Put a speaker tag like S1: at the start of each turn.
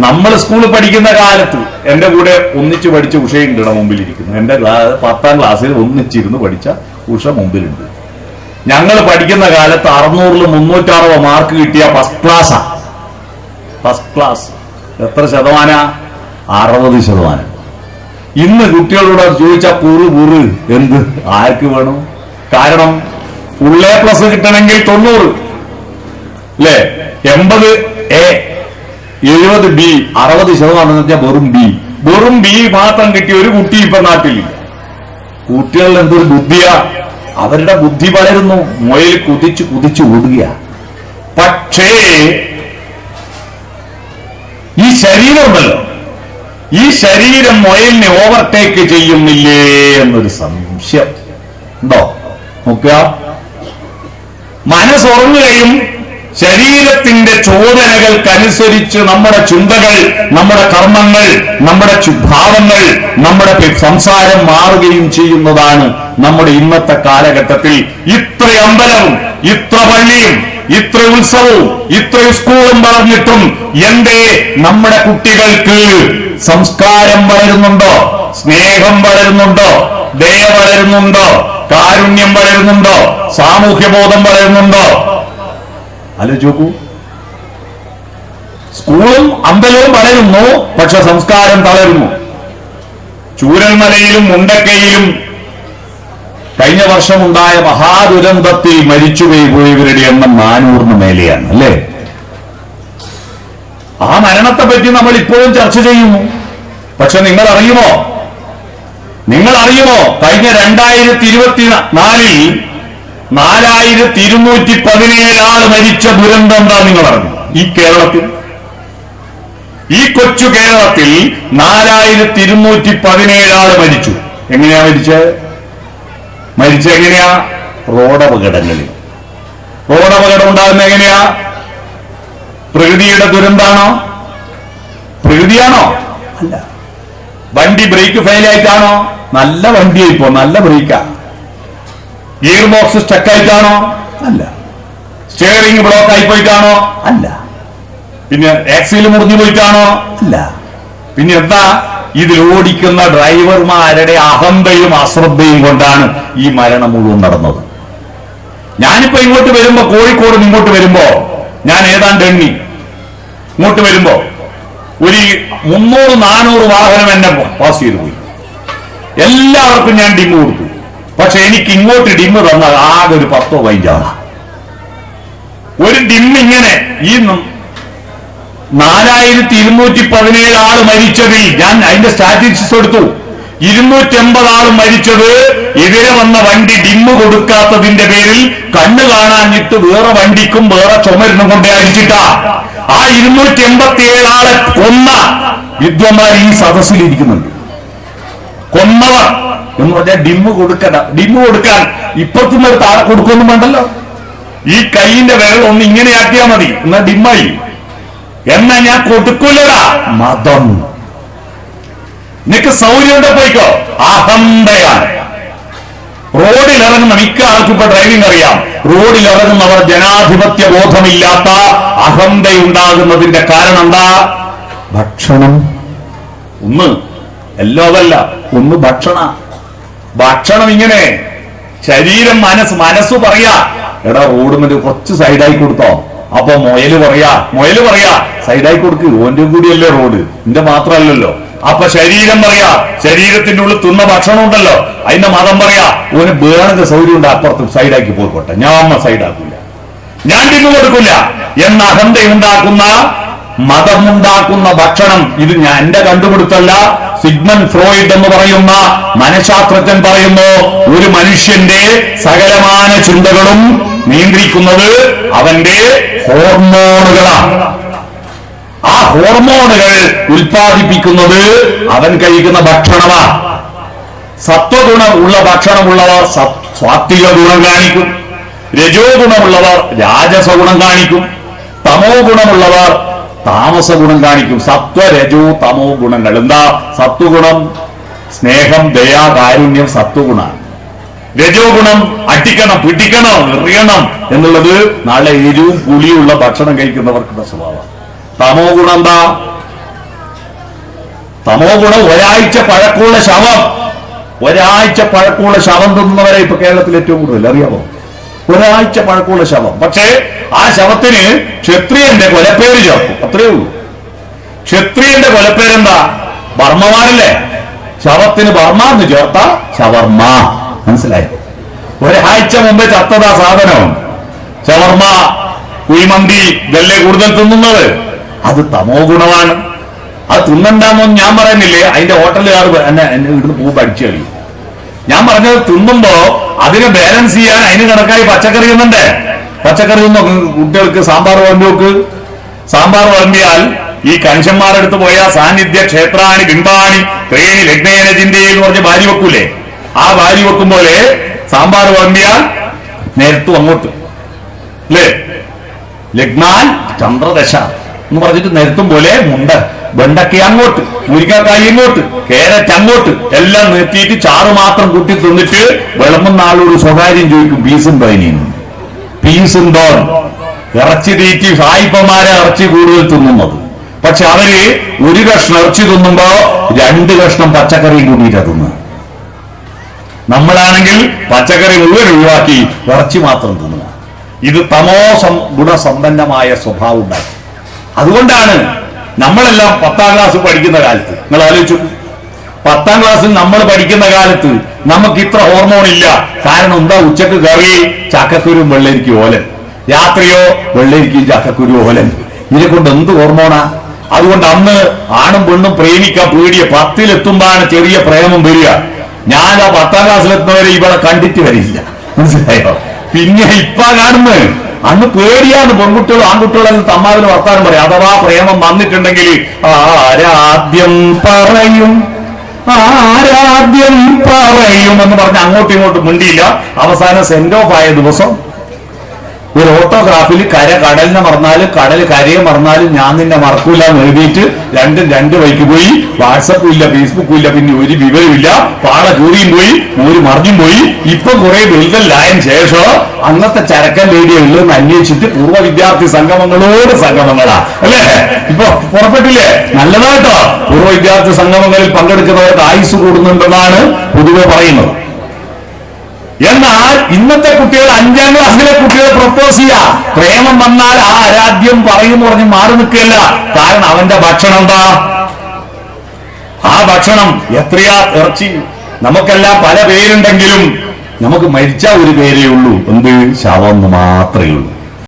S1: നമ്മൾ സ്കൂളിൽ പഠിക്കുന്ന കാലത്ത് എന്റെ കൂടെ ഒന്നിച്ച് പഠിച്ച ഉഷയുണ്ട് മുമ്പിലിരിക്കുന്നു. എന്റെ 10ാം ക്ലാസ്സിൽ ഒന്നിച്ചിരുന്ന് പഠിച്ച ഉഷ മുമ്പിലുണ്ട്. ഞങ്ങൾ പഠിക്കുന്ന കാലത്ത് 600-ൽ 360 മാർക്ക് കിട്ടിയ ഫസ്റ്റ് ക്ലാസ്സാ. ഫസ്റ്റ് ക്ലാസ് എത്ര ശതമാനാ? 60%. ഇന്ന് കുട്ടികളോട് ചോദിച്ചാൽ പൂറ് എന്ത് ആർക്ക് വേണം? കാരണം ഫുൾ A+ കിട്ടണമെങ്കിൽ 90 അല്ലേ, 80A, 70B, 60% എന്ന് വെച്ചാൽ വെറും ബി മാത്രം കിട്ടിയ ഒരു കുട്ടി ഇപ്പൊ നാട്ടിലില്ല. കുട്ടികളിൽ എന്തൊരു ബുദ്ധിയാ, അവരുടെ ബുദ്ധി വളരുന്നു, മുയൽ കുതിച്ചു ഓടുക. പക്ഷേ ഈ ശരീരം ഉണ്ടല്ലോ, ഈ ശരീരം മുയലിനെ ഓവർടേക്ക് ചെയ്യുന്നില്ലേ എന്നൊരു സംശയം ഉണ്ടോ? നോക്കുക, മനസ്സുറങ്ങുകയും ശരീരത്തിന്റെ ചോദനകൾക്കനുസരിച്ച് നമ്മുടെ ചിന്തകൾ, നമ്മുടെ കർമ്മങ്ങൾ, നമ്മുടെ ഭാവങ്ങൾ, നമ്മുടെ സംസാരം മാറുകയും ചെയ്യുന്നതാണ് നമ്മുടെ ഇന്നത്തെ കാലഘട്ടത്തിൽ. ഇത്ര അമ്പലവും ഇത്ര പള്ളിയും ഇത്ര ഉത്സവവും ഇത്ര സ്കൂളും പറഞ്ഞിട്ടും എന്തേ നമ്മുടെ കുട്ടികൾക്ക് സംസ്കാരം വളരുന്നുണ്ടോ? സ്നേഹം വളരുന്നുണ്ടോ? ദയ വളരുന്നുണ്ടോ? കാരുണ്യം വളരുന്നുണ്ടോ? സാമൂഹ്യബോധം വളരുന്നുണ്ടോ? ആലോചിച്ച് നോക്കൂ. സ്കൂളും അമ്പലവും വളരുന്നു, പക്ഷെ സംസ്കാരം തളരുന്നു. ചൂരൽമലയിലും മുണ്ടക്കയിലും കഴിഞ്ഞ വർഷമുണ്ടായ മഹാദുരന്തത്തിൽ മരിച്ചുപോയവരുടെ എണ്ണം 400-ന് മേലെയാണ് അല്ലേ? ആ മരണത്തെ പറ്റി നമ്മൾ ഇപ്പോഴും ചർച്ച ചെയ്യുന്നു. പക്ഷെ നിങ്ങൾ അറിയുമോ കഴിഞ്ഞ 2024-ൽ 4217 ആൾ മരിച്ച ദുരന്തം എന്താ നിങ്ങൾ അറിഞ്ഞു? ഈ കേരളത്തിൽ, ഈ കൊച്ചു കേരളത്തിൽ 4217 ആൾ മരിച്ചു. എങ്ങനെയാ മരിച്ചെങ്ങനെയാ? റോഡപകടങ്ങളിൽ. റോഡപകടം ഉണ്ടാകുന്ന എങ്ങനെയാ? പ്രകൃതിയുടെ ദുരന്താണോ? പ്രകൃതിയാണോ? അല്ല. വണ്ടി ബ്രേക്ക് ഫെയിലായിട്ടാണോ? നല്ല വണ്ടിയായിപ്പോ, നല്ല ബ്രേക്കാ. Gear box സ്റ്റക്കായിട്ടാണോ? അല്ല. സ്റ്റിയറിംഗ് ബ്ലോക്ക് ആയി പോയിട്ടാണോ? അല്ല. പിന്നെ ആക്സിൽ മുറിഞ്ഞു പോയിട്ടാണോ? അല്ല. പിന്നെ എന്താ? ഇതിൽ ഓടിക്കുന്ന ഡ്രൈവർമാരുടെ അഹന്തയും അശ്രദ്ധയും കൊണ്ടാണ് ഈ മരണം മുഴുവൻ നടന്നത്. ഞാനിപ്പോ ഇങ്ങോട്ട് വരുമ്പോ, കോഴിക്കോട് ഇങ്ങോട്ട് വരുമ്പോ, ഞാൻ ഏതാണ്ട് എണ്ണി ഇങ്ങോട്ട് വരുമ്പോ ഒരു 300-400 വാഹനം എന്നെ പാസ് ചെയ്തു പോയി. എല്ലാവർക്കും ഞാൻ ഡിമ്മ് കൊടുത്തു. പക്ഷെ എനിക്ക് ഇങ്ങോട്ട് ഡിമ്മ് തന്ന ആകെ ഒരു 10-15 ആളാ. ഒരു ഡിമ്മ് ഇങ്ങനെ ഈ 4217 ആള് മരിച്ചതിൽ ഞാൻ അതിന്റെ സ്റ്റാറ്റിസ്റ്റിക്സ് എടുത്തു. 280 ആൾ മരിച്ചത് എതിരെ വന്ന വണ്ടി ഡിമ്മ് കൊടുക്കാത്തതിന്റെ പേരിൽ കണ്ണ് കാണാഞ്ഞിട്ട് വേറെ വണ്ടിക്കും വേറെ ചുമരിനും കൊണ്ടേ അടിച്ചിട്ടാ. ആ 287 ആളെ കൊന്ന വിദ്വാന്മാർ ഈ സദസ്സിലിരിക്കുന്നുണ്ട്. കൊന്നവർ എന്ന് പറഞ്ഞാൽ ഡിമ്മ് കൊടുക്കാൻ ഇപ്പുറത്തുനിന്ന് ഒരു താഴെ കൊടുക്കൊന്നും വേണ്ടല്ലോ. ഈ കൈയിന്റെ വിരൽ ഒന്ന് ഇങ്ങനെ ആക്കിയാ മതി, എന്നാ ഡിമ്മായി. എന്നാ ഞാൻ കൊടുക്കൂലടാ. മതം നിനക്ക് സൗകര്യം പോയിക്കോ. അഹന്തയാണ്. റോഡിലിറങ്ങുന്ന മിക്ക ആൾക്കും ഇപ്പൊ ഡ്രൈവിംഗ് അറിയാം. റോഡിലിറങ്ങുന്നവർ ജനാധിപത്യ ബോധമില്ലാത്ത അഹന്തയുണ്ടാകുന്നതിന്റെ കാരണം എന്താ? ഭക്ഷണം. ഒന്ന് എല്ലാതല്ല, ഒന്ന് ഭക്ഷണം ഇങ്ങനെ ശരീരം മനസ്സ് പറയാ, എടാ റോഡ് മറ്റേ കുറച്ച് സൈഡായി കൊടുത്തോ. അപ്പൊ മുയല് പറയാ സൈഡായി കൊടുക്ക്, ഓന്റെ കൂടിയല്ലേ റോഡ്, എന്റെ മാത്രമല്ലല്ലോ. അപ്പൊ ശരീരം പറയാ, ശരീരത്തിന്റെ ഉള്ളിൽ തിന്ന ഭക്ഷണം ഉണ്ടല്ലോ, അതിന്റെ മതം പറയാ, ഓന് വേണമെങ്കിൽ സൗകര്യം ഉണ്ട് അപ്പുറത്ത് സൈഡാക്കി പോയിക്കോട്ടെ, ഞാൻ സൈഡാക്കൂല, ഞാൻ ഡിമ്മ് കൊടുക്കില്ല എന്ന അഹന്തയുണ്ടാക്കുന്ന മതമുണ്ടാക്കുന്ന ഭക്ഷണം. ഇത് ഞാൻ എന്റെ കണ്ടുപിടുത്തല്ല. സിഗ്മണ്ട് ഫ്രോയിഡ് എന്ന് പറയുന്ന മനഃശാസ്ത്രജ്ഞൻ പറയുന്നു, ഒരു മനുഷ്യന്റെ സകലമാന ചിന്തകളും നിയന്ത്രിക്കുന്നത് അവന്റെ ഹോർമോണുകളാണ്. ആ ഹോർമോണുകൾ ഉൽപ്പാദിപ്പിക്കുന്നത് അവൻ കഴിക്കുന്ന ഭക്ഷണമാണ്. സത്വഗുണം ഉള്ള ഭക്ഷണമുള്ളവർ സാത്വിക ഗുണം കാണിക്കും, രജോ ഗുണമുള്ളവർ രാജസ ഗുണം കാണിക്കും, തമോ ഗുണമുള്ളവർ താമസ ഗുണം കാണിക്കും. സത്വ രജോ തമോ ഗുണങ്ങൾ എന്താ? സത്വഗുണം സ്നേഹം, ദയ, കാരുണ്യം സത്വഗുണമാണ്. രജോ ഗുണം അടിക്കണം, പിടിക്കണം, എറിയണം എന്നുള്ളത് നാളെ എരിവും പുളിയുള്ള ഭക്ഷണം കഴിക്കുന്നവർക്കുള്ള സ്വഭാവം. തമോ ഗുണം എന്താ? തമോ ഗുണം ഒരാഴ്ച പഴക്കമുള്ള ശവം തിന്നുന്നവരെ ഇപ്പൊ കേരളത്തിൽ ഏറ്റവും കൂടുതൽ അറിയാമോ? ഒരാഴ്ച പഴക്കമുള്ള ശവം. പക്ഷേ ആ ശവത്തിന് ക്ഷത്രിയന്റെ കൊലപ്പേര് ചേർക്കും, അത്രയേ ഉള്ളൂ. ക്ഷത്രിയന്റെ കൊലപ്പേരെന്താ? ബർമ്മമാനല്ലേ? ശവത്തിന് ബർമ്മ എന്ന് ചേർത്ത ഷവർമ്മ. മനസ്സിലായോ? ഒരാഴ്ച മുമ്പേ ചത്തതാ സാധനം. ഷവർമ്മ, കുഴിമന്തി ഇതല്ലേ കൂടുതൽ തിന്നുന്നത്. അത് തമോ ഗുണമാണ്. അത് തിന്നണ്ടാന്നൊന്നും ഞാൻ പറയുന്നില്ലേ. അതിന്റെ ഹോട്ടലുകാർ എന്നെ ഇവിടുന്ന് പോകുമ്പോൾ അടിച്ചു കളയും. ഞാൻ പറഞ്ഞത് തിന്നുമ്പോ അതിനെ ബാലൻസ് ചെയ്യാൻ അതിന് കണക്കായി പച്ചക്കറി തിന്നണ്ടേ? പച്ചക്കറി തിന്നോ കുട്ടികൾക്ക് സാമ്പാർ വിളമ്പി. സാമ്പാർ വിളമ്പിയാൽ ഈ കനുഷ്യന്മാരെടുത്ത് പോയ സാന്നിധ്യ ക്ഷേത്രാണി ബിംബാണി ത്രേണി ലഗ്നേന ചിന്തയിൽ എന്ന് പറഞ്ഞ് ഭാര്യ വെക്കൂലേ? ആ ഭാര്യ വെക്കും പോലെ സാമ്പാർ വിളമ്പിയാൽ നേരത്തും അങ്ങോട്ട് അല്ലേ? ലഗ്നാൽ ചന്ദ്രദശ എന്ന് പറഞ്ഞിട്ട് നേരത്തും പോലെ വെണ്ടക്ക അങ്ങോട്ട്, മുരിക്കാക്കായി ഇങ്ങോട്ട്, കേരറ്റ് അങ്ങോട്ട് എല്ലാം നിർത്തിയിട്ട് ചാറ് മാത്രം കൂട്ടി തിന്നിട്ട് വിളമ്പുന്ന ആളോട് സ്വകാര്യം ചോദിക്കും, പീസുണ്ടോ? ഇറച്ചി തീറ്റി സായിപ്പന്മാരെ ഇറച്ചി കൂടുതൽ തിന്നുന്നത്. പക്ഷെ അവര് ഒരു കഷ്ണം ഇറച്ചി തിന്നുമ്പോ 2 കഷ്ണം പച്ചക്കറിയും കൂട്ടിയിട്ടാ തിന്നുക. നമ്മളാണെങ്കിൽ പച്ചക്കറി മുഴുവൻ ഒഴിവാക്കി ഇറച്ചി മാത്രം തിന്നുക. ഇത് തമോ ഗുണസമ്പന്നമായ സ്വഭാവം ഉണ്ടാക്കി. അതുകൊണ്ടാണ് നമ്മളെല്ലാം 10ാം ക്ലാസ് പഠിക്കുന്ന കാലത്ത്, നിങ്ങൾ ആലോചിച്ചു, 10ാം ക്ലാസ്സിൽ നമ്മൾ പഠിക്കുന്ന കാലത്ത് നമുക്ക് ഇത്ര ഹോർമോൺ ഇല്ല. കാരണം എന്താ? ഉച്ചക്ക് കറി ചക്കക്കുരും വെള്ളരിക്കും ഓലൻ, രാത്രിയോ വെള്ളരിക്കും ചക്കക്കുരു ഓലൻ. ഇതിനെ കൊണ്ട് എന്ത് ഹോർമോണാ? അതുകൊണ്ട് അന്ന് ആണും പെണ്ണും പ്രേമിക്കാൻ പേടിയ. 10ലെത്തുമ്പോഴാണ് ചെറിയ പ്രേമം വരിക. ഞാൻ ആ 10ാം ക്ലാസ്സിലെത്തുന്നവരെ ഇവിടെ കണ്ടിട്ട് വരില്ല. മനസ്സിലായോ? പിന്നെ ഇപ്പ കാണുന്നത് അന്ന് പേടിയാണ്. പെൺകുട്ടികളും ആൺകുട്ടികളും തമ്മാവിന് വർത്താനം പറയും. അഥവാ പ്രേമം വന്നിട്ടുണ്ടെങ്കിൽ ആരാദ്യം പറയും എന്ന് പറഞ്ഞ് അങ്ങോട്ടും ഇങ്ങോട്ടും മിണ്ടിയില്ല. അവസാനം സെൻഡ് ഓഫ് ആയ ദിവസം ഒരു ഓട്ടോഗ്രാഫിൽ കടലിനെ മറന്നാലും കടൽ കരയെ മറന്നാലും ഞാൻ നിന്നെ മറക്കൂല എന്ന് എഴുതിയിട്ട് രണ്ടും 2 വഴിക്ക് പോയി. വാട്സപ്പും ഇല്ല, ഫേസ്ബുക്കും ഇല്ല, പിന്നെ ഒരു വിവരമില്ല. പാള കൂറിയും പോയി, ഒരു മറിഞ്ഞും പോയി. ഇപ്പൊ കുറെ ബിൽഡല്ലായതിനു ശേഷം അന്നത്തെ ചരക്കൻ ലേഡിയെ ഉള്ളതെന്ന് അന്വേഷിച്ചിട്ട് പൂർവ്വ വിദ്യാർത്ഥി സംഗമങ്ങളാ അല്ലേ? ഇപ്പൊ പുറപ്പെട്ടില്ലേ? നല്ലതായിട്ടോ. പൂർവ്വ വിദ്യാർത്ഥി സംഗമങ്ങളിൽ പങ്കെടുക്കുന്നവർക്ക് ആയുസ് കൂടുന്നുണ്ടെന്നാണ് പൊതുവെ പറയുന്നത്. എന്നാൽ ഇന്നത്തെ കുട്ടികൾ 5ാം ക്ലാസ്സിലെ കുട്ടികളെ പ്രപ്പോസ് ചെയ്യാ. പ്രേമം വന്നാൽ ആ ആരാധ്യം പറയും പറഞ്ഞ് മാറി നിൽക്കുകയല്ല. കാരണം അവന്റെ ഭക്ഷണം എന്താ? ആ ഭക്ഷണം എത്രയാ? ഇറച്ചി. നമുക്കെല്ലാം പല പേരുണ്ടെങ്കിലും നമുക്ക് മരിച്ച ഒരു പേരേ ഉള്ളൂ. എന്ത്? ശവം മാത്രമേ ഉള്ളൂ.